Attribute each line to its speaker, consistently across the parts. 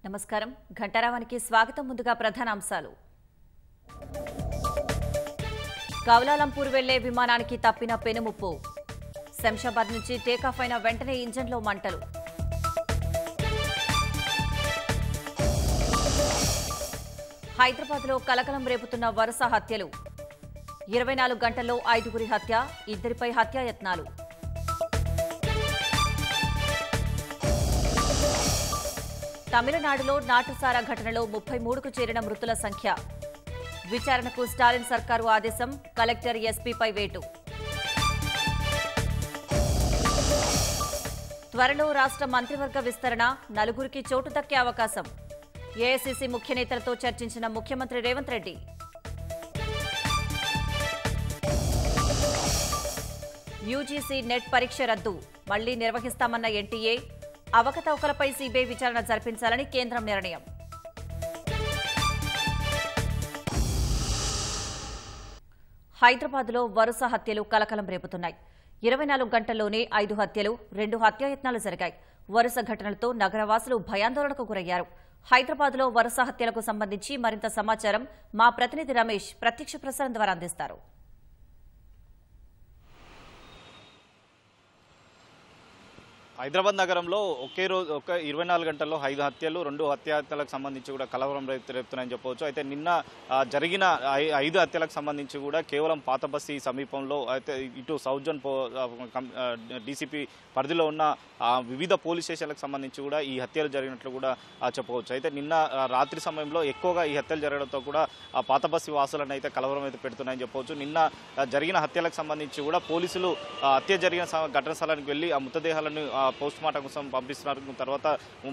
Speaker 1: నమస్కారం ఘంటారావానికి స్వాగతం. ముందుగా ప్రధాన అంశాలు. కౌలాలంపూర్ వెళ్లే విమానానికి తప్పిన పెనుముప్పు. శంషాబాద్ నుంచి టేకాఫ్ అయిన వెంటనే ఇంజన్లో మంటలు. హైదరాబాద్లో కలకలం రేపుతున్న వరుస హత్యలు. 24 గంటల్లో 5గురి హత్య, 2పై హత్యాయత్నాలు. తమిళనాడులో నాటుసారా ఘటనలో 33కు చేరిన మృతుల సంఖ్య. విచారణకు స్టాలిన్ సర్కారు ఆదేశం, కలెక్టర్ ఎస్పీపై వేటు. త్వరలో రాష్ట్ర మంత్రివర్గ విస్తరణ, 4గురికి చోటు దక్కే అవకాశం. ఏఐసీసీ ముఖ్య నేతలతో చర్చించిన ముఖ్యమంత్రి రేవంత్ రెడ్డి. యూజీసీ నెట్ పరీక్ష రద్దు, మళ్లీ నిర్వహిస్తామన్న ఎన్టీఏ. అవకతవకలపై సీబీఐ విచారణ జరిపించాలని కేంద్రం నిర్ణయం. హైదరాబాద్లో వరుస హత్యలు కలకలం రేపుతున్నాయి. 24 గంటల్లోనే 5 హత్యలు, 2 హత్యాయత్నాలు జరిగాయి. వరుస ఘటనలతో నగరవాసులు భయాందోళనకు గురయ్యారు. హైదరాబాద్లో వరుస హత్యలకు సంబంధించి మరింత సమాచారం మా ప్రతినిధి రమేష్ ప్రత్యక్ష ప్రసారం ద్వారా అందిస్తారు.
Speaker 2: హైదరాబాద్ నగరంలో ఒకే రోజు 24 గంటల్లో 5 హత్యలు, 2 హత్యాయత్నాలకు సంబంధించి కూడా కలవరం రేపుతున్నాయని చెప్పవచ్చు. అయితే నిన్న జరిగిన 5 హత్యలకు సంబంధించి కూడా కేవలం పాతబస్తీ సమీపంలో అయితే ఇటు సౌత్ జోన్ డీసీపీ పరిధిలో ఉన్న వివిధ పోలీస్ స్టేషన్లకు సంబంధించి కూడా ఈ హత్యలు జరిగినట్లు కూడా చెప్పవచ్చు. అయితే నిన్న రాత్రి సమయంలో ఎక్కువగా ఈ హత్యలు జరగడంతో కూడా పాతబస్తీ వాసులను అయితే కలవరం అయితే పెడుతున్నాయని చెప్పవచ్చు. నిన్న జరిగిన హత్యలకు సంబంధించి కూడా పోలీసులు హత్య జరిగిన ఘటన స్థలానికి వెళ్లి ఆ మృతదేహాలను పోస్ట్ మార్టం కోసం పంపిస్తున్నారు. తర్వాత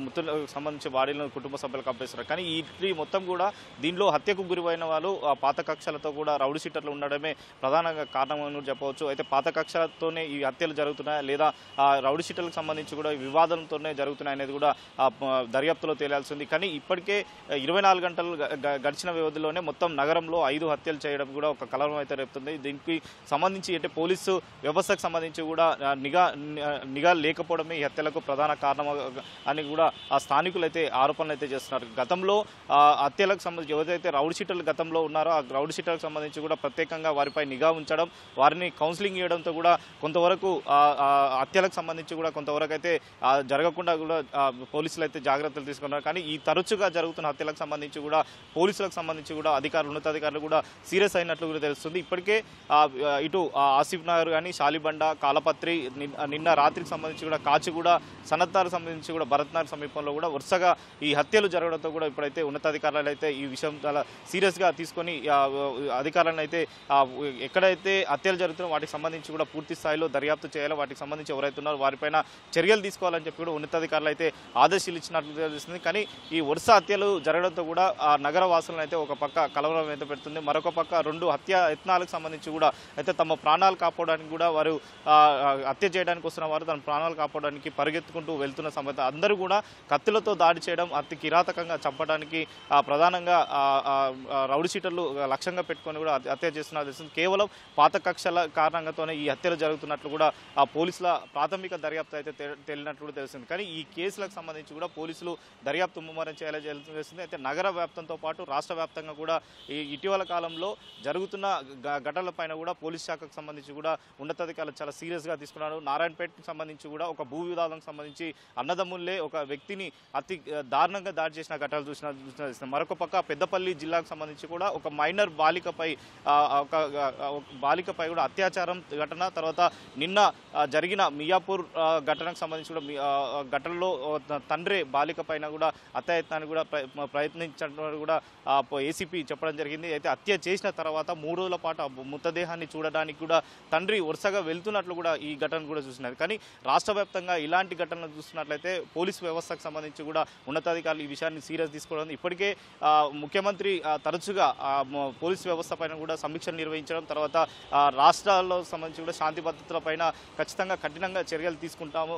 Speaker 2: మృతులకు సంబంధించి బాడీలను కుటుంబ సభ్యులకు పంపిస్తున్నారు. కానీ ఈ మొత్తం కూడా దీనిలో హత్యకు గురైన వాళ్ళు పాత కక్షలతో కూడా రౌడీ షీటర్లు ఉండడమే ప్రధాన కారణం అని చెప్పవచ్చు. అయితే పాత కక్షలతోనే ఈ హత్యలు జరుగుతున్నాయా లేదా రౌడీ షీటర్లకు సంబంధించి కూడా వివాదంతోనే జరుగుతున్నాయి అనేది కూడా దర్యాప్తులో తేలాల్సింది. కానీ ఇప్పటికే 24 గంటలు గడిచిన వ్యవధిలోనే మొత్తం నగరంలో 5 హత్యలు చేయడం కూడా ఒక కలవరం అయితే రేపుతుంది. దీనికి సంబంధించి అంటే పోలీసు వ్యవస్థకు సంబంధించి కూడా నిఘా లేకపోవడం ఈ హత్యలకు ప్రధాన కారణం అని కూడా ఆ స్థానికులు అయితే ఆరోపణలు అయితే చేస్తున్నారు. గతంలో హత్యలకు సంబంధించి ఎవరైతే రౌడీ షీటర్లు గతంలో ఉన్నారో ఆ రౌడీ షీటర్లకు సంబంధించి కూడా ప్రత్యేకంగా వారిపై నిఘా ఉంచడం, వారిని కౌన్సిలింగ్ చేయడంతో కూడా కొంతవరకు హత్యలకు సంబంధించి కూడా కొంతవరకు అయితే జరగకుండా కూడా పోలీసులు అయితే జాగ్రత్తలు తీసుకున్నారు. కానీ ఈ తరచుగా జరుగుతున్న హత్యలకు సంబంధించి కూడా పోలీసులకు సంబంధించి కూడా ఉన్నతాధికారులు కూడా సీరియస్ అయినట్లు కూడా తెలుస్తుంది. ఇప్పటికే ఇటు ఆసిఫ్ నగర్ కానీ, షాలిబండ, కాలపత్రి, నిన్న రాత్రికి సంబంధించి కూడా కాచిగూడ, సనత్నార్ సంబంధించి కూడా భరత్నార్ సమీపంలో కూడా వరుసగా ఈ హత్యలు జరగడంతో కూడా ఇప్పుడైతే ఉన్నతాధికారులు అయితే ఈ విషయం చాలా సీరియస్గా తీసుకొని అధికారులను అయితే ఎక్కడైతే హత్యలు జరుగుతున్నాయో వాటికి సంబంధించి కూడా పూర్తి స్థాయిలో దర్యాప్తు చేయాలి, వాటికి సంబంధించి ఎవరైతే ఉన్నారో వారిపైన చర్యలు తీసుకోవాలని చెప్పి కూడా ఉన్నతాధికారులు అయితే ఆదేశాలు ఇచ్చినట్లు తెలుస్తుంది. కానీ ఈ వరుస హత్యలు జరగడంతో కూడా ఆ నగర వాసులను అయితే ఒక పక్క కలవరం అయితే పెడుతుంది. మరొక పక్క 2 హత్యాయత్నాలకు సంబంధించి కూడా అయితే తమ ప్రాణాలు కాపాడడానికి కూడా వారు హత్య చేయడానికి వస్తున్న వారు తమ ప్రాణాలు కాపాడడానికి పరిగెత్తుకుంటూ వెళ్తున్న సమయంలో అందరూ కూడా కత్తులతో దాడి చేయడం, అతి కిరాతకంగా చంపడానికి ప్రధానంగా రౌడీ షీటర్లు లక్ష్యంగా పెట్టుకొని కూడా హత్య చేస్తున్నారు తెలుస్తుంది. కేవలం పాత కక్షల కారణంగానే ఈ హత్యలు జరుగుతున్నట్లు కూడా ఆ పోలీసుల ప్రాథమిక దర్యాప్తు అయితే తేలినట్లు కూడా తెలుస్తుంది. కానీ ఈ కేసులకు సంబంధించి కూడా పోలీసులు దర్యాప్తు ముమ్మరం చేయాలని తెలుస్తుంది. అయితే నగర వ్యాప్తంతో పాటు రాష్ట్ర వ్యాప్తంగా కూడా ఈ ఇటీవల కాలంలో జరుగుతున్న ఘటనలపైన కూడా పోలీస్ శాఖకు సంబంధించి కూడా ఉన్నతాధికారులు చాలా సీరియస్గా తీసుకున్నారు. నారాయణపేటకు సంబంధించి కూడా ఒక భూ వివాదం సంబంధించి అన్నదమ్ముల్లే ఒక వ్యక్తిని అతి దారుణంగా దాడి చేసిన ఘటనలు చూసిన మరొక పక్క పెద్దపల్లి జిల్లాకు సంబంధించి కూడా ఒక మైనర్ బాలికపై కూడా అత్యాచారం ఘటన, తర్వాత నిన్న జరిగిన మియాపూర్ ఘటనకు సంబంధించి కూడా ఘటనలో తండ్రి బాలిక పైన కూడా హత్యాయత్నాన్ని కూడా ప్రయత్నించడం కూడా ఏసీపీ చెప్పడం జరిగింది. అయితే హత్య చేసిన తర్వాత 3 రోజుల పాటు మృతదేహాన్ని చూడడానికి కూడా తండ్రి వరుసగా వెళ్తున్నట్లు కూడా ఈ ఘటన కూడా చూసినది. కానీ రాష్ట్ర వ్యాప్తంగా ఇలాంటి ఘటనలు చూస్తున్నట్లయితే పోలీసు వ్యవస్థకు సంబంధించి కూడా ఉన్నతాధికారులు ఈ విషయాన్ని సీరియస్ తీసుకోవడం, ఇప్పటికే ముఖ్యమంత్రి తరచుగా పోలీసు వ్యవస్థ పైన కూడా సమీక్షలు నిర్వహించడం, తర్వాత రాష్ట్రాల్లో సంబంధించి కూడా శాంతి భద్రతల పైన ఖచ్చితంగా కఠినంగా చర్యలు తీసుకుంటాము,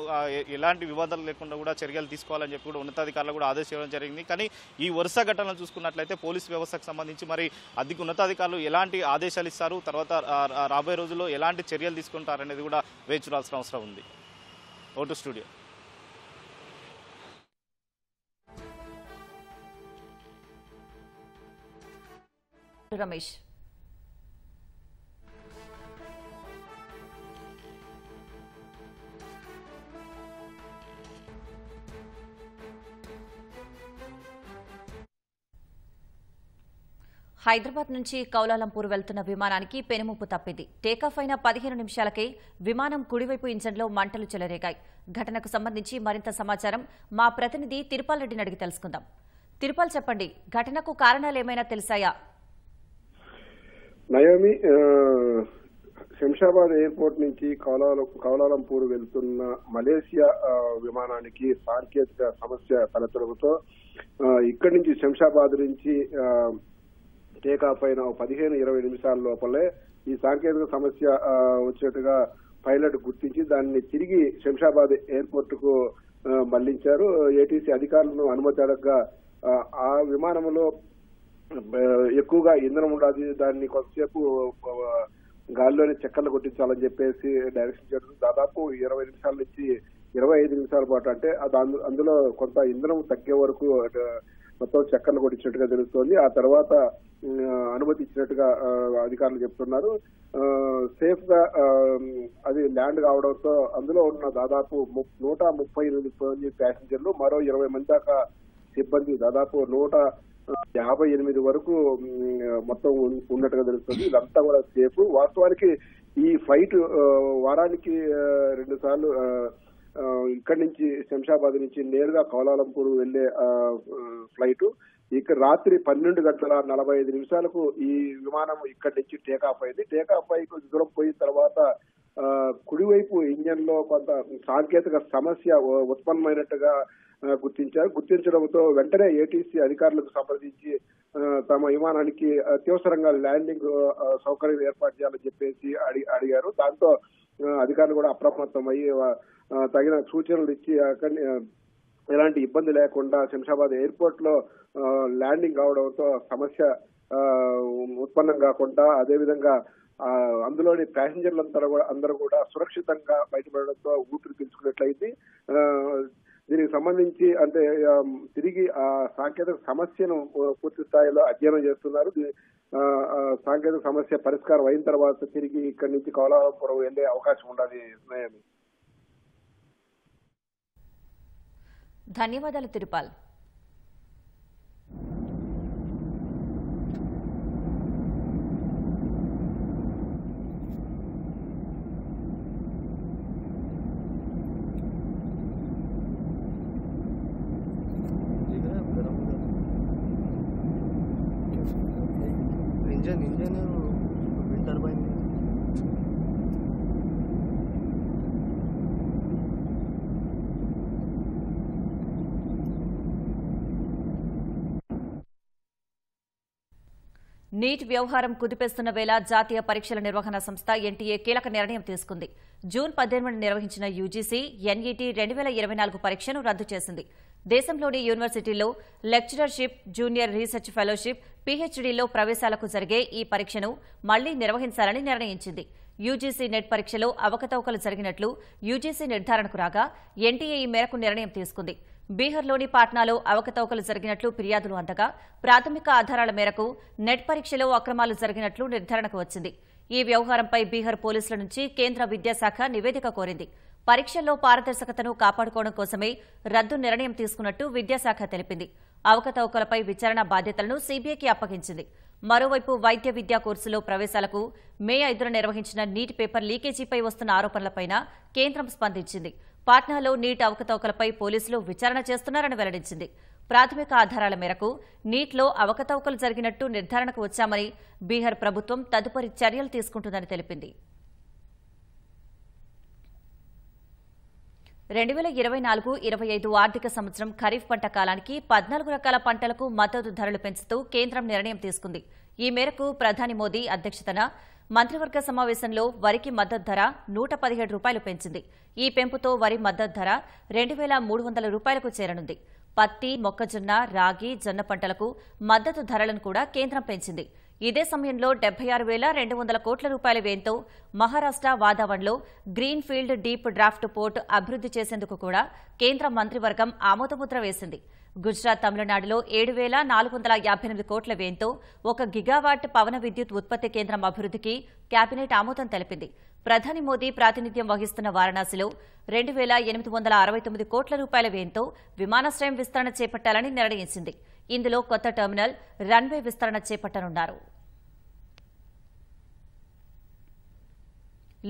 Speaker 2: ఎలాంటి వివాదాలు లేకుండా కూడా చర్యలు తీసుకోవాలని చెప్పి కూడా ఉన్నతాధికారులు కూడా ఆదేశించడం జరిగింది. కానీ ఈ వరుస ఘటనలు చూసుకున్నట్లయితే పోలీసు వ్యవస్థకు సంబంధించి మరి ఉన్నతాధికారులు ఎలాంటి ఆదేశాలు ఇస్తారు, తర్వాత రాబోయే రోజుల్లో ఎలాంటి చర్యలు తీసుకుంటారనేది కూడా వేచి చూడాల్సిన అవసరం ఉంది. Vote studio.
Speaker 1: రమేష్. హైదరాబాద్ నుంచి కౌలాలంపూర్ వెళ్తున్న విమానానికి పెనుముప్పు తప్పింది. టేకాఫ్ అయిన 15 నిమిషాలకే విమానం కుడివైపు ఇంజన్లో మంటలు చెలరేగాయి. ఘటనకు సంబంధించి మరింత సమాచారం మా ప్రతినిధి తిరుపాల్ రెడ్డిని అడిగి తెలుసుకుందాం. తిరుపాల్, చెప్పండి, ఘటనకు కారణాలు ఏమైనా తెలిసాయా?
Speaker 3: నయోమి, శంషాబాద్ ఎయిర్పోర్ట్ నుంచి కౌలాలంపూర్ వెళ్తున్న మలేసియా విమానానికి సాంకేతిక సమస్య తలెత్తడంతో ఇక్కడి నుంచి శంషాబాద్ నుంచి టేకాఫ్ అయిన 15-20 నిమిషాల లోపలే ఈ సాంకేతిక సమస్య వచ్చినట్టుగా పైలట్ గుర్తించి దాన్ని తిరిగి శంషాబాద్ ఎయిర్పోర్ట్ కు మళ్లించారు. ఏటీసీ అధికారులను అనుమతి అడగగా ఆ విమానంలో ఎక్కువగా ఇంధనం ఉండదు, దాన్ని కొంతసేపు గాలిలోనే చక్కర్లు కొట్టించాలని చెప్పేసి డైరెక్షన్ చేయడం. దాదాపు 20 నిమిషాల నుంచి 25 నిమిషాల పాటు, అంటే అందులో కొంత ఇంధనం తగ్గే వరకు మొత్తం చక్కర్లు కొట్టించినట్టుగా తెలుస్తోంది. ఆ తర్వాత అనుమతి ఇచ్చినట్టుగా అధికారులు చెప్తున్నారు. సేఫ్ గా అది ల్యాండ్ కావడంతో అందులో ఉన్న దాదాపు 138 మంది ప్యాసింజర్లు, మరో 20 మంది దాకా సిబ్బంది, దాదాపు 158 వరకు మొత్తం ఉన్నట్టుగా తెలుస్తుంది. ఇదంతా కూడా సేఫ్. వాస్తవానికి ఈ ఫ్లైట్ వారానికి 2 సార్లు ఇక్కడి నుంచి శంషాబాద్ నుంచి నేరుగా కౌలాలంపూర్ వెళ్లే ఫ్లైట్. ఇక్కడ రాత్రి 12:45 ఈ విమానం ఇక్కడి నుంచి టేకాఫ్ అయింది. టేకాఫ్ అయి కొంచెం దూరం పోయిన తర్వాత కుడివైపు ఇంజన్ లో కొంత సాంకేతిక సమస్య ఉత్పన్నమైనట్టుగా గుర్తించడంతో వెంటనే ఏటీసీ అధికారులకు సంప్రదించి తమ విమానానికి అత్యవసరంగా ల్యాండింగ్ సౌకర్యం ఏర్పాటు చేయాలని చెప్పేసి అడిగారు. దాంతో అధికారులు కూడా అప్రమత్తమయ్యి తగిన సూచనలు ఇచ్చి ఎలాంటి ఇబ్బంది లేకుండా శంషాబాద్ ఎయిర్పోర్ట్ లో ల్యాండింగ్ కావడంతో సమస్య ఉత్పన్నం కాకుండా, అదేవిధంగా అందులోని ప్యాసింజర్లంతా అందరూ కూడా సురక్షితంగా బయటపడడంతో ఊపిరి పీల్చుకున్నట్లయింది. దీనికి సంబంధించి అంటే తిరిగి ఆ సాంకేతిక సమస్యను పూర్తి స్థాయిలో అధ్యయనం చేస్తున్నారు. సాంకేతిక సమస్య పరిష్కారం అయిన తర్వాత తిరిగి ఇక్కడి నుంచి కౌలాలంపురం వెళ్లే అవకాశం ఉండాలి.
Speaker 1: ధన్యవాదాలు Tirupal.
Speaker 4: Engine wind turbine
Speaker 1: NEET వ్యవహారం కుదిపేస్తున్న వేళ జాతీయ పరీక్షల నిర్వహణ సంస్థ ఎన్టీఏ కీలక నిర్ణయం తీసుకుంది. జూన్ 18 నిర్వహించిన యూజీసీ ఎన్ఈటీ 2024 పరీక్షను రద్దు చేసింది. దేశంలోని యూనివర్సిటీల్లో లెక్చరర్షిప్, జూనియర్ రీసెర్చ్ ఫెలోషిప్, పీహెచ్డీలో ప్రవేశాలకు జరిగే ఈ పరీక్షను మళ్లీ నిర్వహించాలని నిర్ణయించింది. యూజీసీ నెట్ పరీక్షలో అవకతవకలు జరిగినట్లు యూజీసీ నిర్ధారణకు రాగా ఎన్టీఏ ఈ మేరకు నిర్ణయం తీసుకుంది. బీహార్లోని పాట్నాలో అవకతవకలు జరిగినట్లు ఫిర్యాదులు అందగా ప్రాథమిక ఆధారాల మేరకు నెట్ పరీక్షలో అక్రమాలు జరిగినట్లు నిర్ధారణకు వచ్చింది. ఈ వ్యవహారంపై బీహార్ పోలీసుల నుంచి కేంద్ర విద్యాశాఖ నివేదిక కోరింది. పరీక్షల్లో పారదర్శకతను కాపాడుకోవడం కోసమే రద్దు నిర్ణయం తీసుకున్నట్టు విద్యాశాఖ తెలిపింది. అవకతవకలపై విచారణ బాధ్యతలను సీబీఐకి అప్పగించింది. మరోవైపు వైద్య విద్యా కోర్సులో ప్రవేశాలకు మే 5న నిర్వహించిన నీట్ పేపర్ లీకేజీపై వస్తున్న ఆరోపణలపై కేంద్రం స్పందించింది. పాట్నాలో నీట్ అవకతవకలపై పోలీసులు విచారణ చేస్తున్నారని వెల్లడించింది. ప్రాథమిక ఆధారాల మేరకు నీట్లో అవకతవకలు జరిగినట్టు నిర్ధారణకు వచ్చామని బీహార్ ప్రభుత్వం తదుపరి చర్యలు తీసుకుంటుందని తెలిపింది. 2024-25 ఆర్థిక సంవత్సరం ఖరీఫ్ పంట కాలానికి 14 రకాల పంటలకు మద్దతు ధరలు పెంచుతూ కేంద్రం నిర్ణయం తీసుకుంది. ఈ మేరకు ప్రధాని మోదీ అధ్యక్షతన మంత్రివర్గ సమావేశంలో వరికి మద్దతు ధర ₹117 పెంచింది. ఈ పెంపుతో వరి మద్దతు ధర ₹2,300 చేరనుంది. పత్తి, మొక్కజొన్న, రాగి, జొన్న పంటలకు మద్దతు ధరలను కూడా కేంద్రం పెంచింది. ఇదే సమయంలో ₹76,200 కోట్ల వ్యయంతో మహారాష్ట్ర వాదావన్లో greenfield deep draft port అభివృద్ది చేసేందుకు కూడా కేంద్ర మంత్రివర్గం ఆమోదముద్ర వేసింది. గుజరాత్, తమిళనాడులో 7,458 కోట్ల వ్యయంతో 1 గిగావాట్ పవన విద్యుత్ ఉత్పత్తి కేంద్రం అభివృద్ధికి కేబినెట్ ఆమోదం తెలిపింది. ప్రధాని మోదీ ప్రాతినిధ్యం వహిస్తున్న వారణాసిలో 2,869 కోట్ల రూపాయల వ్యయంతో విమానాశ్రయం విస్తరణ చేపట్టాలని నిర్ణయించింది. ఇందులో కొత్త టెర్మినల్, రన్వే విస్తరణ చేపట్టనున్నారు.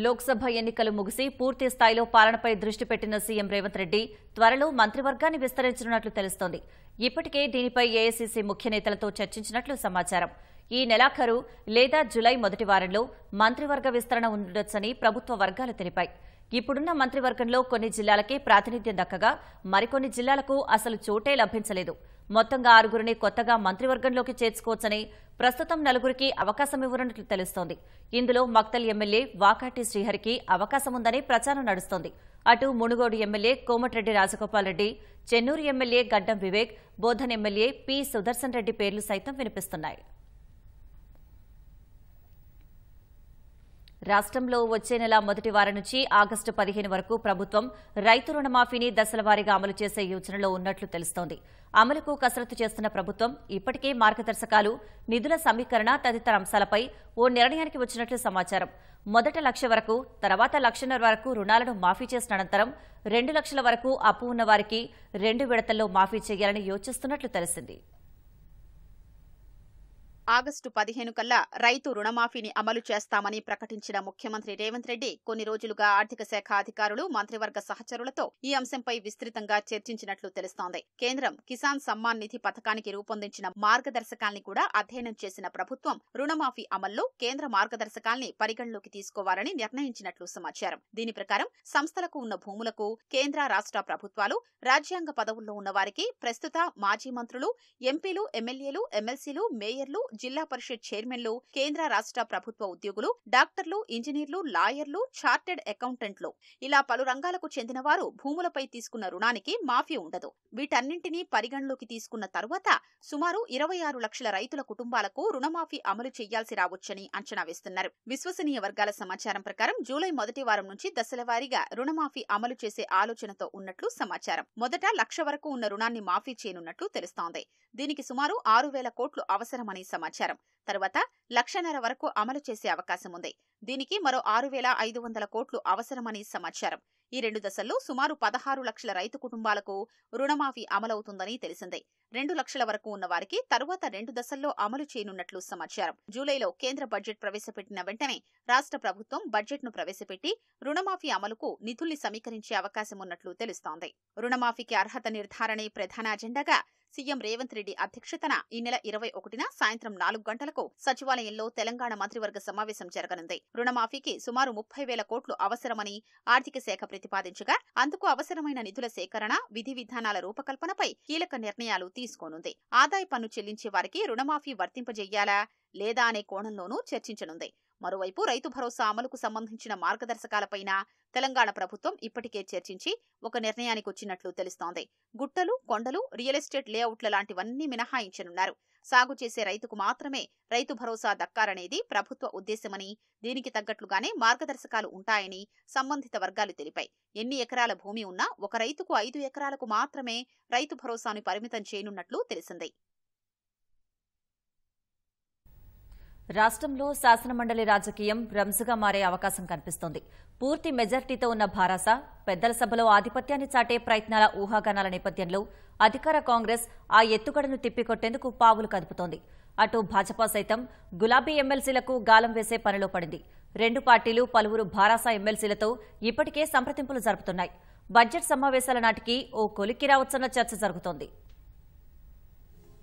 Speaker 1: లోక్సభ ఎన్నికలు ముగిసి పూర్తి స్థాయిలో పాలనపై దృష్టి పెట్టిన సీఎం రేవంత్ రెడ్డి త్వరలో మంత్రివర్గాన్ని విస్తరించనున్నట్లు తెలుస్తోంది. ఇప్పటికే దీనిపై ఏఐసీసీ ముఖ్య నేతలతో చర్చించినట్లు సమాచారం. ఈ నెలాఖరు లేదా జులై మొదటి వారంలో మంత్రివర్గ విస్తరణ ఉండొచ్చని ప్రభుత్వ వర్గాలు తెలిపాయి. ఇప్పుడున్న మంత్రివర్గంలో కొన్ని జిల్లాలకే ప్రాతినిధ్యం దక్కగా మరికొన్ని జిల్లాలకు అసలు చోటే లభించలేదు. మొత్తంగా 6గురిని కొత్తగా మంత్రివర్గంలోకి చేర్చుకోవచ్చని, ప్రస్తుతం 4గురికి అవకాశం ఇవ్వనున్నట్లు తెలుస్తోంది. ఇందులో మక్తల్ ఎమ్మెల్యే వాకాటి శ్రీహరికి అవకాశం ఉందని ప్రచారం నడుస్తోంది. అటు మునుగోడు ఎమ్మెల్యే కోమటిరెడ్డి రాజగోపాల్ రెడ్డి, చెన్నూరు ఎమ్మెల్యే గడ్డం వివేక్, బోధన్ ఎమ్మెల్యే పి సుదర్శన్ రెడ్డి పేర్లు సైతం వినిపిస్తున్నాయి. రాష్ట్రంలో వచ్చే నెల మొదటి వారం నుంచి ఆగస్టు 15 వరకు ప్రభుత్వం రైతు రుణమాఫీని దశలవారీగా అమలు చేసే యోచనలో ఉన్నట్లు తెలుస్తోంది. అమలుకు కసరత్తు చేస్తున్న ప్రభుత్వం ఇప్పటికే మార్గదర్శకాలు, నిధుల సమీకరణ తదితర అంశాలపై ఓ నిర్ణయానికి వచ్చినట్లు సమాచారం. మొదట 1,00,000 వరకు, తర్వాత 1,50,000 వరకు రుణాలను మాఫీ చేసిన అనంతరం 2 లక్షల వరకు అప్పు ఉన్న వారికి 2 విడతల్లో మాఫీ చేయాలని యోచిస్తున్నట్లు తెలిసింది.
Speaker 5: ఆగస్టు 15 కల్లా రైతు రుణమాఫీని అమలు చేస్తామని ప్రకటించిన ముఖ్యమంత్రి రేవంత్ రెడ్డి కొన్ని రోజులుగా ఆర్థిక శాఖ అధికారులు, మంత్రివర్గ సహచరులతో ఈ అంశంపై విస్తృతంగా చర్చించినట్లు తెలుస్తోంది. కేంద్రం కిసాన్ సమ్మాన్ నిధి పథకానికి రూపొందించిన మార్గదర్శకాల్ని కూడా అధ్యయనం చేసిన ప్రభుత్వం రుణమాఫీ అమల్లో కేంద్ర మార్గదర్శకాల్ని పరిగణలోకి తీసుకోవాలని నిర్ణయించినట్లు సమాచారం. దీని ప్రకారం సంస్థలకు ఉన్న భూములకు కేంద్ర, రాష్ట్ర ప్రభుత్వాలు, రాజ్యాంగ పదవుల్లో ఉన్న వారికి, ప్రస్తుత మాజీ మంత్రులు, ఎంపీలు, ఎమ్మెల్యేలు, ఎమ్మెల్సీలు, మేయర్లు, జిల్లా పరిషత్ చైర్మన్లు, కేంద్ర, రాష్ట్ర ప్రభుత్వ ఉద్యోగులు, డాక్టర్లు, ఇంజనీర్లు, లాయర్లు, చార్టెడ్ అకౌంటెంట్లు ఇలా పలు రంగాలకు చెందిన వారు భూములపై తీసుకున్న రుణానికి మాఫీ ఉండదు. వీటన్నింటినీ పరిగణలోకి తీసుకున్న తరువాత సుమారు 26 లక్షల రైతుల కుటుంబాలకు రుణమాఫీ అమలు చేయాల్సి రావచ్చని అంచనా వేస్తున్నారు. విశ్వసనీయ వర్గాల సమాచారం ప్రకారం జూలై మొదటి వారం నుంచి దశలవారీగా రుణమాఫీ అమలు చేసే ఆలోచనతో ఉన్నట్లు సమాచారం. మొదట 1,00,000 వరకు ఉన్న రుణాన్ని మాఫీ చేయనున్నట్లు తెలుస్తోంది. దీనికి సుమారు 6,000 కోట్లు అవసరమని సమాచారం. తర్వాత 1,50,000 వరకు అమలు చేసే అవకాశం ఉంది. దీనికి మరో 6,500 కోట్లు అవసరమని సమాచారం. ఈ 2 దశల్లో సుమారు 16 లక్షల రైతు కుటుంబాలకు రుణమాఫీ అమలవుతుందని తెలిసింది. 2 లక్షల వరకు ఉన్న వారికి తరువాత 2 దశల్లో అమలు చేయనున్నట్లు సమాచారం. జూలైలో కేంద్ర బడ్జెట్ ప్రవేశపెట్టిన వెంటనే రాష్ట్ర ప్రభుత్వం బడ్జెట్ను ప్రవేశపెట్టి రుణమాఫీ అమలుకు నిధుల్ని సమీకరించే అవకాశం ఉన్నట్లు తెలుస్తోంది. రుణమాఫీకి అర్హత నిర్ధారణే ప్రధాన అజెండాగా సీఎం రేవంత్ రెడ్డి అధ్యక్షతన ఈ నెల 21న సాయంత్రం 4 గంటలకు సచివాలయంలో తెలంగాణ మంత్రివర్గ సమావేశం జరగనుంది. రుణమాఫీకి సుమారు 30,000 కోట్లు అవసరమని ఆర్థిక శాఖ ప్రతిపాదించగా అందుకు అవసరమైన నిధుల సేకరణ, విధి విధానాల రూపకల్పనపై కీలక నిర్ణయాలు తీసుకోనుంది. ఆదాయ పన్ను చెల్లించే వారికి రుణమాఫీ వర్తింపజేయాలా లేదా అనే కోణంలోనూ చర్చించనుంది. మరోవైపు రైతు భరోసా అమలుకు సంబంధించిన మార్గదర్శకాలపైన తెలంగాణ ప్రభుత్వం ఇప్పటికే చర్చించి ఒక నిర్ణయానికి వచ్చినట్లు తెలుస్తోంది. గుట్టలు, కొండలు, రియల్ ఎస్టేట్ లేఅవుట్ల లాంటివన్నీ మినహాయించనున్నారు. సాగు చేసే రైతుకు మాత్రమే రైతు భరోసా దక్కాలనేది ప్రభుత్వ ఉద్దేశమని, దీనికి తగ్గట్లుగానే మార్గదర్శకాలు ఉంటాయని సంబంధిత వర్గాలు తెలిపాయి. ఎన్ని ఎకరాల భూమి ఉన్నా ఒక రైతుకు 5 ఎకరాలకు మాత్రమే రైతు భరోసాను పరిమితం చేయనున్నట్లు తెలిసింది.
Speaker 1: రాష్ట్రంలో శాసనమండలి రాజకీయం రంజుగా మారే అవకాశం కనిపిస్తోంది. పూర్తి మెజార్టీతో ఉన్న భారాస పెద్దల సభలో ఆధిపత్యాన్ని చాటే ప్రయత్నాల ఊహాగానాల నేపథ్యంలో అధికార కాంగ్రెస్ ఆ ఎత్తుగడను తిప్పికొట్టేందుకు పావులు కదుపుతోంది. అటు భాజపా సైతం గులాబీ ఎమ్మెల్సీలకు గాలం వేసే పనిలో పడింది. 2 పార్టీలు పలువురు భారాస ఎమ్మెల్సీలతో ఇప్పటికే సంప్రదింపులు జరుపుతున్నాయి. బడ్జెట్ సమావేశాల నాటికి ఓ కొలిక్కి రావచ్చన్న చర్చ జరుగుతోంది.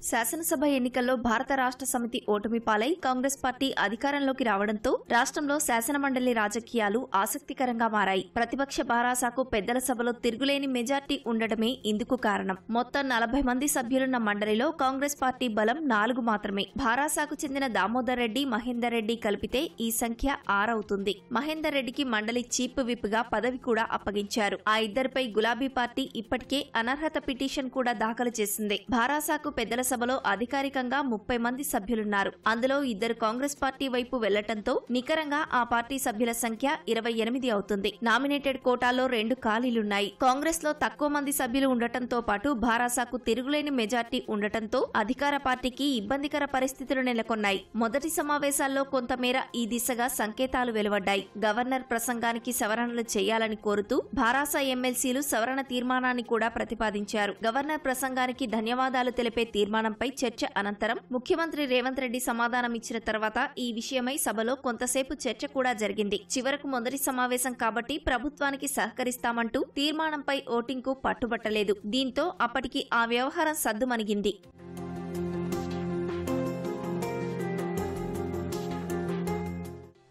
Speaker 6: శాసనసభ ఎన్నికల్లో భారత రాష్ట్ర సమితి ఓటమి పాలై కాంగ్రెస్ పార్టీ అధికారంలోకి రావడంతో రాష్ట్రంలో శాసనమండలి రాజకీయాలు ఆసక్తికరంగా మారాయి. ప్రతిపక్ష భారాసాకు పెద్దల సభలో తిరుగులేని మెజార్టీ ఉండటమే ఇందుకు కారణం. మొత్తం 40 మంది సభ్యులున్న మండలిలో కాంగ్రెస్ పార్టీ బలం 4 మాత్రమే. భారాసాకు చెందిన దామోదర్ రెడ్డి, మహేందర్ రెడ్డి కలిపితే ఈ సంఖ్య 6 అవుతుంది. మహేందర్ రెడ్డికి మండలి చీఫ్ విప్ గా పదవి కూడా అప్పగించారు. ఆ ఇద్దరిపై గులాబీ పార్టీ ఇప్పటికే అనర్హత పిటిషన్ కూడా దాఖలు చేసింది. భారాసాకు పెద్దల సభలో అధికారికంగా 30 మంది సభ్యులున్నారు. అందులో 2 కాంగ్రెస్ పార్టీ వైపు వెళ్లటంతో నికరంగా ఆ పార్టీ సభ్యుల సంఖ్య 28 అవుతుంది. నామినేటెడ్ కోటాలో 2 ఖాళీలున్నాయి. కాంగ్రెస్ లో తక్కువ మంది సభ్యులు ఉండటంతో పాటు భారాసాకు తిరుగులేని మెజార్టీ ఉండటంతో అధికార పార్టీకి ఇబ్బందికర పరిస్థితులు నెలకొన్నాయి. మొదటి సమావేశాల్లో కొంతమేర ఈ దిశగా సంకేతాలు వెలువడ్డాయి. గవర్నర్ ప్రసంగానికి సవరణలు చేయాలని కోరుతూ భారాసా ఎమ్మెల్సీలు సవరణ తీర్మానాన్ని కూడా ప్రతిపాదించారు. గవర్నర్ ప్రసంగానికి ధన్యవాదాలు తెలిపే తీర్మానంపై చర్చ అనంతరం ముఖ్యమంత్రి రేవంత్ రెడ్డి సమాధానం ఇచ్చిన తర్వాత ఈ విషయమై సభలో కొంతసేపు చర్చ కూడా జరిగింది. చివరకు మొదటి సమావేశం కాబట్టి ప్రభుత్వానికి సహకరిస్తామంటూ తీర్మానంపై ఓటింగ్కు పట్టుబట్టలేదు. దీంతో అప్పటికి ఆ వ్యవహారం సద్దుమణిగింది.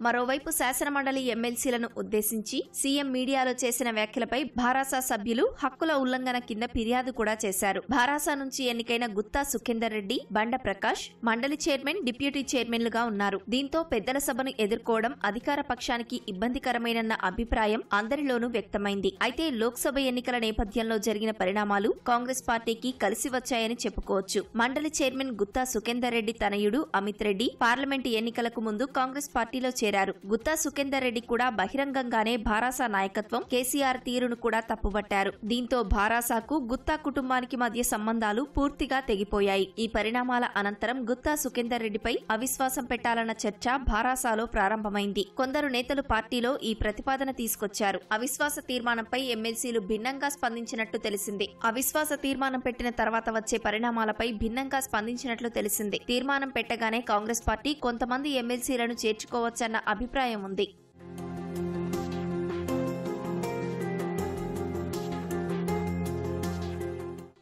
Speaker 6: మరోవైపు శాసనమండలి ఎమ్మెల్సీలను ఉద్దేశించి సీఎం మీడియాలో చేసిన వ్యాఖ్యలపై భారాసా సభ్యులు హక్కుల ఉల్లంఘన కింద ఫిర్యాదు కూడా చేశారు. భారాసా నుంచి ఎన్నికైన గుత్తా సుఖేందర్ రెడ్డి, బండ ప్రకాష్ మండలి చైర్మన్, డిప్యూటీ చైర్మన్లుగా ఉన్నారు. దీంతో పెద్దల సభను ఎదుర్కోవడం అధికార పక్షానికి ఇబ్బందికరమేనన్న అభిప్రాయం అందరిలోనూ వ్యక్తమైంది. అయితే లోక్సభ ఎన్నికల నేపథ్యంలో జరిగిన పరిణామాలు కాంగ్రెస్ పార్టీకి కలిసి వచ్చాయని చెప్పుకోవచ్చు. మండలి చైర్మన్ గుత్తా సుఖేందర్ రెడ్డి తనయుడు అమిత్ రెడ్డి పార్లమెంటు ఎన్నికలకు ముందు కాంగ్రెస్ పార్టీలో చేరారు. గుత్తా సుఖేందర్ రెడ్డి కూడా బహిరంగంగానే భారాసా నాయకత్వం, కేసీఆర్ తీరును కూడా తప్పుబట్టారు. దీంతో భారాసాకు గుత్తా కుటుంబానికి మధ్య సంబంధాలు పూర్తిగా తెగిపోయాయి. ఈ పరిణామాల అనంతరం గుత్తా సుఖేందర్ రెడ్డిపై అవిశ్వాసం పెట్టాలన్న చర్చ భారాసాలో ప్రారంభమైంది. కొందరు నేతలు పార్టీలో ఈ ప్రతిపాదన తీసుకొచ్చారు. అవిశ్వాస తీర్మానంపై ఎమ్మెల్సీలు భిన్నంగా స్పందించినట్లు తెలిసింది. అవిశ్వాస తీర్మానం పెట్టిన తర్వాత వచ్చే పరిణామాలపై భిన్నంగా స్పందించినట్లు తెలిసింది. తీర్మానం పెట్టగానే కాంగ్రెస్ పార్టీ కొంతమంది ఎమ్మెల్సీలను చేర్చుకోవచ్చన్న అభిప్రాయం ఉంది.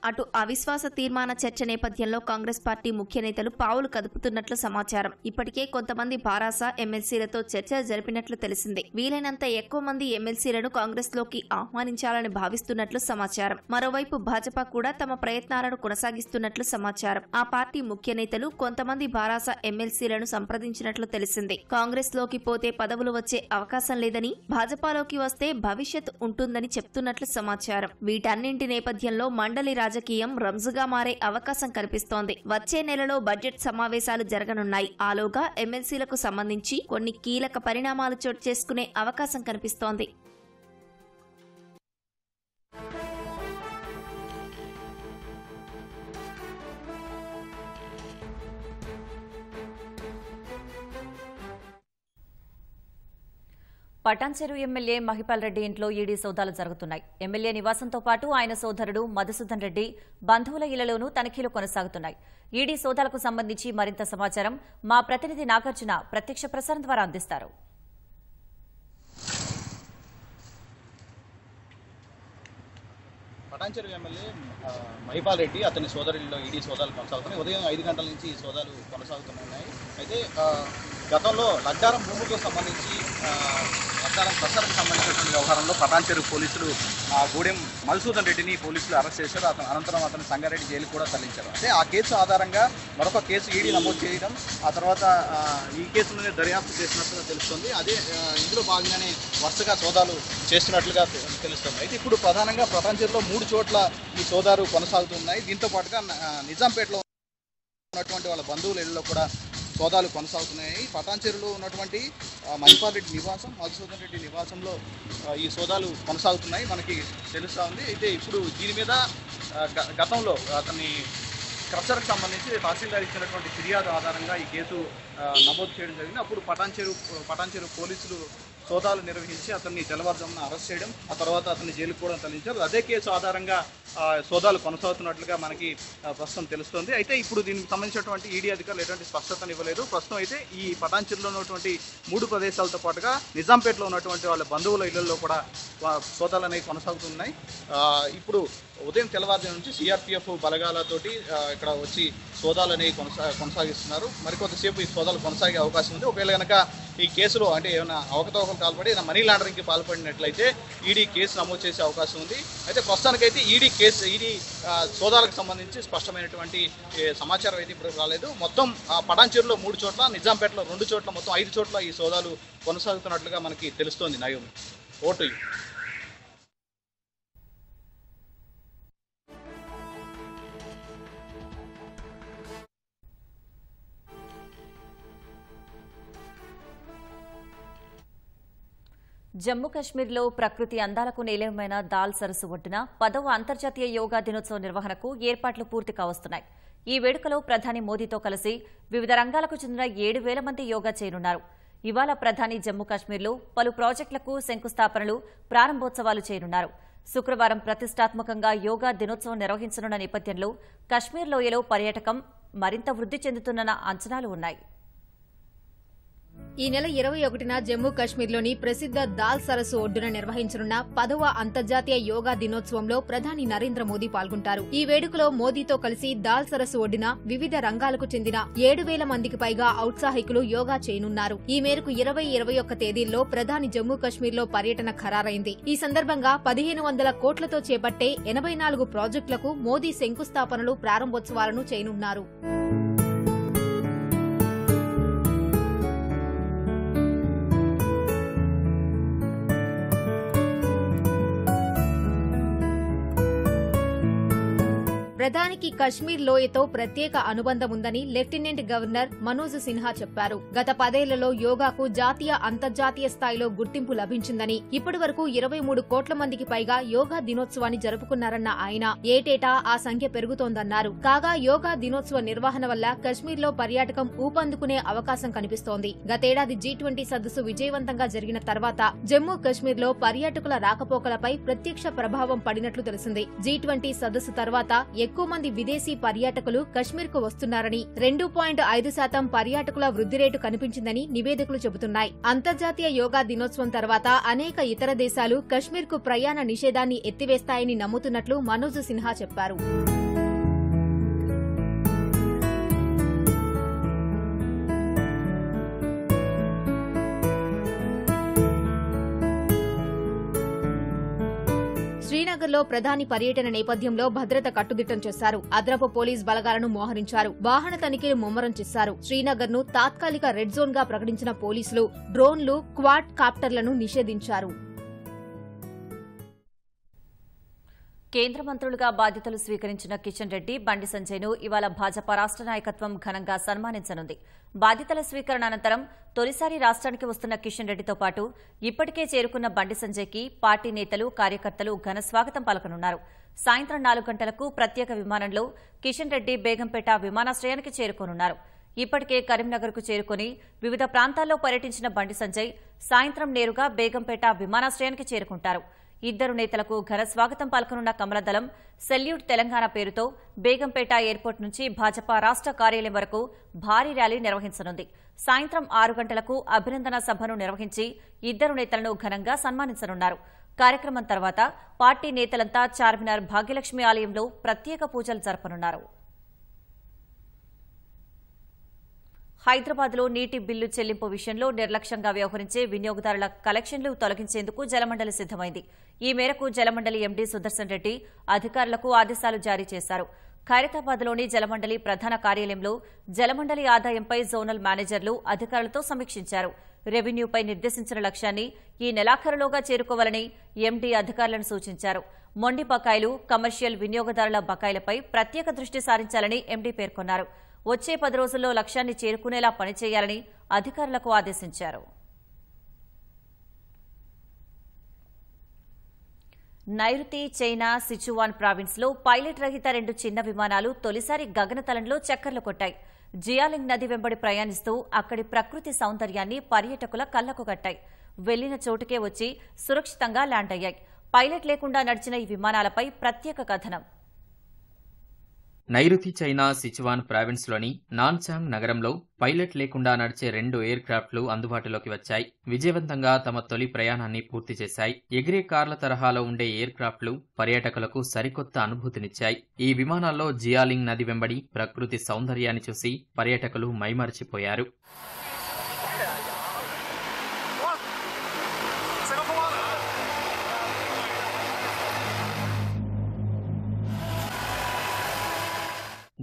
Speaker 6: అటు అవిశ్వాస తీర్మాన చర్చ నేపథ్యంలో కాంగ్రెస్ పార్టీ ముఖ్య నేతలు పావులు కదుపుతున్నట్లు సమాచారం. ఇప్పటికే కొంతమంది భారాసా ఎమ్మెల్సీలతో చర్చలు జరిపినట్లు తెలిసింది. వీలైనంత ఎక్కువ మంది ఎమ్మెల్సీలను కాంగ్రెస్ లోకి ఆహ్వానించాలని భావిస్తున్నట్లు సమాచారం. మరోవైపు భాజపా కూడా తమ ప్రయత్నాలను కొనసాగిస్తున్నట్లు సమాచారం. ఆ పార్టీ ముఖ్య నేతలు కొంతమంది భారాసా ఎమ్మెల్సీలను సంప్రదించినట్లు తెలిసింది. కాంగ్రెస్ లోకి పోతే పదవులు వచ్చే అవకాశం లేదని, భాజపాలోకి వస్తే భవిష్యత్ ఉంటుందని చెప్తున్నట్లు సమాచారం. వీటన్నింటి నేపథ్యంలో మండలి రాజకీయం రంజుగా మారే అవకాశం కనిపిస్తోంది. వచ్చే నెలలో బడ్జెట్ సమావేశాలు జరగనున్నాయి. ఆలోగా ఎమ్మెల్సీలకు సంబంధించి కొన్ని కీలక పరిణామాలు చోటు చేసుకునే అవకాశం కనిపిస్తోంది.
Speaker 1: పటాన్చెరు ఎమ్మెల్యే మహిపాల్ రెడ్డి ఇంట్లో ఈడీ సోదాలు జరుగుతున్నాయి. ఎమ్మెల్యే నివాసంతో పాటు ఆయన సోదరుడు మధుసూదన్ రెడ్డి బంధువుల ఇళ్లలోనూ తనిఖీలు కొనసాగుతున్నాయి. ఈడీ సోదాలకు సంబంధించి మరింత సమాచారం మా ప్రతినిధి నాగార్జున ప్రత్యక్ష ప్రసారం ద్వారా అందిస్తారు.
Speaker 7: పటాన్చెరు ఎమ్మెల్యే మహిపాల్ రెడ్డి అతని సోదరుల్లో ఈడీ సోదాలు కొనసాగుతున్నాయి. ఉదయం 5 గంటల నుంచి ఈ సోదాలు కొనసాగుతున్నాయి. అయితే గతంలో లడ్డారం భూములకు సంబంధించి లడ్డారం ప్రసారకు సంబంధించినటువంటి వ్యవహారంలో పటాన్చెరు పోలీసులు గూడెం మధుసూదన్ రెడ్డిని పోలీసులు అరెస్ట్ చేశారు. అనంతరం అతను సంగారెడ్డి జైలు కూడా తరలించారు. అంటే ఆ కేసు ఆధారంగా మరొక కేసు ఈడీ నమోదు చేయడం, ఆ తర్వాత ఈ కేసులోనే దర్యాప్తు చేసినట్లుగా తెలుస్తుంది. అదే ఇందులో భాగంగానే వరుసగా సోదాలు చేస్తున్నట్లుగా తెలుస్తుంది. అయితే ఇప్పుడు ప్రధానంగా పటాన్చెరులో 3 చోట్ల ఈ సోదాలు కొనసాగుతున్నాయి. దీంతో పాటుగా నిజాంపేటలో ఉన్నటువంటి వాళ్ళ బంధువుల ఇళ్లలో కూడా సోదాలు కొనసాగుతున్నాయి. పటాన్చెరులో ఉన్నటువంటి మహిపాల్ రెడ్డి నివాసం, మధుసూదన్ రెడ్డి నివాసంలో ఈ సోదాలు కొనసాగుతున్నాయి మనకి తెలుస్తూ ఉంది. అయితే ఇప్పుడు దీని మీద గతంలో అతన్ని క్రషర్కి సంబంధించి తహసీల్దార్ ఇచ్చినటువంటి ఫిర్యాదు ఆధారంగా ఈ కేసు నమోదు చేయడం జరిగింది. అప్పుడు పటాన్చెరు పోలీసులు సోదాలు నిర్వహించి అతన్ని తెల్లవారుజామున అరెస్ట్ చేయడం, ఆ తర్వాత అతన్ని జైలుకు కూడా తరలించారు. అదే కేసు ఆధారంగా సోదాలు కొనసాగుతున్నట్లుగా మనకి ప్రస్తుతం తెలుస్తోంది. అయితే ఇప్పుడు దీనికి సంబంధించినటువంటి ఈడీ అధికారులు ఎటువంటి స్పష్టతను ఇవ్వలేదు. ప్రస్తుతం అయితే ఈ పటాన్చెరులో ఉన్నటువంటి 3 ప్రదేశాలతో పాటుగా నిజాంపేటలో ఉన్నటువంటి వాళ్ళ బంధువుల ఇళ్లలో కూడా సోదాలు అనేవి కొనసాగుతున్నాయి. ఇప్పుడు ఉదయం తెల్లవారుజాము నుంచి సిఆర్పీఎఫ్ బలగాలతోటి ఇక్కడ వచ్చి సోదాలు అనేవి కొనసాగిస్తున్నారు. మరికొంతసేపు ఈ సోదాలు కొనసాగే అవకాశం ఉంది. ఒకవేళ కనుక ఈ కేసులో అంటే ఏమైనా అవకతవకలు పాల్పడి ఏదైనా మనీ లాండరింగ్కి పాల్పడినట్లయితే ఈడీ కేసు నమోదు చేసే అవకాశం ఉంది. అయితే ప్రస్తుతానికైతే ఈడీ సోదాలకు సంబంధించి స్పష్టమైనటువంటి సమాచారం అయితే ఇప్పుడు రాలేదు. మొత్తం పటాన్చెరులో 3 చోట్ల, నిజాంపేటలో 2 చోట్ల, మొత్తం 5 చోట్ల ఈ సోదాలు కొనసాగుతున్నట్లుగా మనకి తెలుస్తోంది. Naomi, vote.
Speaker 1: జమ్మూ కశ్మీర్లో ప్రకృతి అందాలకు నిలయమైన దాల్ సరస్సు ఒడ్డున 10వ అంతర్జాతీయ యోగా దినోత్సవం నిర్వహణకు ఏర్పాట్లు పూర్తి కావస్తున్నాయి. ఈ వేడుకలో ప్రధాని మోదీతో కలిసి వివిధ రంగాలకు చెందిన 7,000 మంది యోగా చేయనున్నారు. ఇవాళ ప్రధాని జమ్మూ కశ్మీర్లో పలు ప్రాజెక్టులకు శంకుస్థాపనలు, ప్రారంభోత్సవాలు చేయనున్నారు. శుక్రవారం ప్రతిష్టాత్మకంగా యోగా దినోత్సవం నిర్వహించనున్న నేపథ్యంలో కశ్మీర్ లోయలో పర్యాటకం మరింత వృద్ధి చెందుతున్న అంచనాలు ఉన్నాయి.
Speaker 8: ఈ నెల 21న జమ్మూ కశ్మీర్లోని ప్రసిద్ధ దాల్ సరస్సు ఒడ్డున నిర్వహించనున్న 10వ అంతర్జాతీయ యోగా దినోత్సవంలో ప్రధాని నరేంద్ర మోదీ పాల్గొంటారు. ఈ వేడుకలో మోదీతో కలిసి దాల్ సరస్సు ఒడ్డున వివిధ రంగాలకు చెందిన 7,000 మందికి పైగా ఔత్సాహికులు యోగా చేయనున్నారు. ఈ మేరకు 20-21 తేదీల్లో ప్రధాని జమ్మూ కశ్మీర్లో పర్యటన ఖరారైంది. ఈ సందర్భంగా 1,500 కోట్లతో చేపట్టే 84 ప్రాజెక్టులకు మోదీ శంకుస్థాపనలు, ప్రారంభోత్సవాలను చేయనున్నారు. ప్రధానికి కశ్మీర్ లోయతో ప్రత్యేక అనుబంధం ఉందని లెఫ్టినెంట్ గవర్నర్ మనోజ్ సిన్హా చెప్పారు. గత 10 ఏళ్లలో యోగాకు జాతీయ, అంతర్జాతీయ స్థాయిలో గుర్తింపు లభించిందని, ఇప్పటి వరకు 23 కోట్ల మందికి పైగా యోగా దినోత్సవాన్ని జరుపుకున్నారన్న ఆయన ఏటేటా ఆ సంఖ్య పెరుగుతోందన్నారు. కాగా యోగా దినోత్సవ నిర్వహణ వల్ల కశ్మీర్లో పర్యాటకం ఊపందుకునే అవకాశం కనిపిస్తోంది. గతేడాది G20 సదస్సు విజయవంతంగా జరిగిన తర్వాత జమ్మూ కశ్మీర్లో పర్యాటకుల రాకపోకలపై ప్రత్యక్ష ప్రభావం పడినట్లు తెలిసింది. G20 సదస్సు తర్వాత ఎక్కువ మంది విదేశీ పర్యాటకులు కశ్మీర్కు వస్తున్నారని, 2.5% పర్యాటకుల వృద్ధి రేటు కనిపించిందని నివేదికలు చెబుతున్నాయి. అంతర్జాతీయ యోగా దినోత్సవం తర్వాత అనేక ఇతర దేశాలు కశ్మీర్కు ప్రయాణ నిషేధాన్ని ఎత్తివేస్తాయని నమ్ముతున్నట్లు మనోజ్ సిన్హా చెప్పారు. శ్రీనగర్లో ప్రధాని పర్యటన నేపథ్యంలో భద్రత కట్టుదిట్టం చేశారు. అదనపు పోలీస్ బలగాలను మోహరించారు. వాహన తనిఖీలు ముమ్మరం చేశారు. శ్రీనగర్ను తాత్కాలిక రెడ్ జోన్ గా ప్రకటించిన పోలీసులు డ్రోన్లు, క్వాడ్ కాప్టర్లను నిషేధించారు.
Speaker 1: కేంద్ర మంత్రులుగా బాధ్యతలు స్వీకరించిన కిషన్ రెడ్డి, బండి సంజయ్ను ఇవాళ భాజపా రాష్ట్ర నాయకత్వం ఘనంగా సన్మానించనుంది. బాధ్యతల స్వీకరణ అనంతరం తొలిసారి రాష్ట్రానికి వస్తున్న కిషన్ రెడ్డితో పాటు ఇప్పటికే చేరుకున్న బండి సంజయ్కి పార్టీ నేతలు, కార్యకర్తలు ఘన స్వాగతం పలకనున్నారు. సాయంత్రం 4 గంటలకు ప్రత్యేక విమానంలో కిషన్ రెడ్డి బేగంపేట విమానాశ్రయానికి చేరుకోనున్నారు. ఇప్పటికే కరీంనగర్కు చేరుకుని వివిధ ప్రాంతాల్లో పర్యటించిన బండి సంజయ్ సాయంత్రం నేరుగా బేగంపేట విమానాశ్రయానికి చేరుకుంటారు. ఇద్దరు నేతలకు ఘన స్వాగతం పలకనున్న కమలదళం సెల్యూట్ తెలంగాణ పేరుతో బేగంపేట ఎయిర్పోర్ట్ నుంచి భాజపా రాష్ట్ర కార్యాలయం వరకు భారీ ర్యాలీ నిర్వహించనుంది. సాయంత్రం 6 గంటలకు అభినందన సభను నిర్వహించి ఇద్దరు నేతలను ఘనంగా సన్మానించనున్నారు. కార్యక్రమం తర్వాత పార్టీ నేతలంతా చార్మినార్ భాగ్యలక్ష్మి ఆలయంలో ప్రత్యేక పూజలు జరపనున్నారు. హైదరాబాద్లో నీటి బిల్లు చెల్లింపు విషయంలో నిర్లక్ష్యంగా వ్యవహరించే వినియోగదారుల కలెక్షన్లు తొలగించేందుకు జలమండలి సిద్దమైంది. ఈ మేరకు జలమండలి ఎండీ సుదర్శన్ రెడ్డి అధికారులకు ఆదేశాలు జారీ చేశారు. ఖైరతాబాద్లోని జలమండలి ప్రధాన కార్యాలయంలో జలమండలి ఆదాయంపై జోనల్ మేనేజర్లు అధికారులతో సమీక్షించారు. రెవెన్యూపై నిర్దేశించిన లక్ష్యాన్ని ఈ నెలాఖరులోగా చేరుకోవాలని ఎండీ అధికారులను సూచించారు. మొండి బకాయిలు, కమర్షియల్ వినియోగదారుల బకాయిలపై ప్రత్యేక దృష్టి సారించాలని ఎండీ పేర్కొన్నారు. వచ్చే 10 రోజుల్లో లక్ష్యాన్ని చేరుకునేలా పనిచేయాలని అధికారులకు ఆదేశించారు. నైరుతి చైనా సిచువాన్ ప్రావిన్స్లో పైలట్ రహిత 2 చిన్న విమానాలు తొలిసారి గగనతలంలో చక్కర్లు కొట్టాయి. జియాలింగ్ నది వెంబడి ప్రయాణిస్తూ అక్కడి ప్రకృతి సౌందర్యాన్ని పర్యాటకుల కళ్లకు కట్టాయి. వెళ్లిన చోటుకే వచ్చి సురక్షితంగా ల్యాండ్ అయ్యాయి. పైలట్ లేకుండా నడిచిన ఈ విమానాలపై ప్రత్యేక కథనం.
Speaker 9: నైరుతి చైనా సిచువాన్ ప్రావిన్స్లోని నాన్చాంగ్ నగరంలో పైలట్ లేకుండా నడిచే 2 ఎయిర్ క్రాఫ్ట్లు అందుబాటులోకి వచ్చాయి. విజయవంతంగా తమ తొలి ప్రయాణాన్ని పూర్తి చేశాయి. ఎగిరే కార్ల తరహాలో ఉండే ఎయిర్ క్రాఫ్ట్లు పర్యాటకులకు సరికొత్త అనుభూతినిచ్చాయి. ఈ విమానాల్లో జియాలింగ్ నది వెంబడి ప్రకృతి సౌందర్యాన్ని చూసి పర్యాటకులు మైమరిచిపోయారు.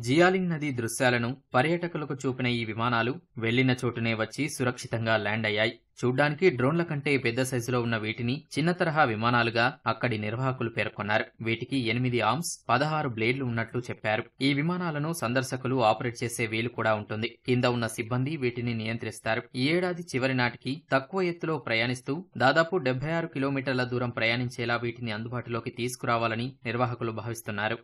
Speaker 9: జియాలింగ్ నది దృశ్యాలను పర్యాటకులకు చూపిన ఈ విమానాలు వెళ్లిన చోటునే వచ్చి సురక్షితంగా ల్యాండ్ అయ్యాయి. చూడ్డానికి డ్రోన్ల కంటే పెద్ద సైజులో ఉన్న వీటిని చిన్న తరహా విమానాలుగా అక్కడి నిర్వాహకులు పేర్కొన్నారు. వీటికి 8 ఆర్మ్స్, 16 బ్లేడ్లు ఉన్నట్లు చెప్పారు. ఈ విమానాలను సందర్శకులు ఆపరేట్ చేసే వీలు కూడా ఉంటుంది. కింద ఉన్న సిబ్బంది వీటిని నియంత్రిస్తారు. ఈ ఏడాది చివరి నాటికి తక్కువ ఎత్తులో ప్రయాణిస్తూ దాదాపు 76 కిలోమీటర్ల దూరం ప్రయాణించేలా వీటిని అందుబాటులోకి తీసుకురావాలని నిర్వాహకులు భావిస్తున్నారు.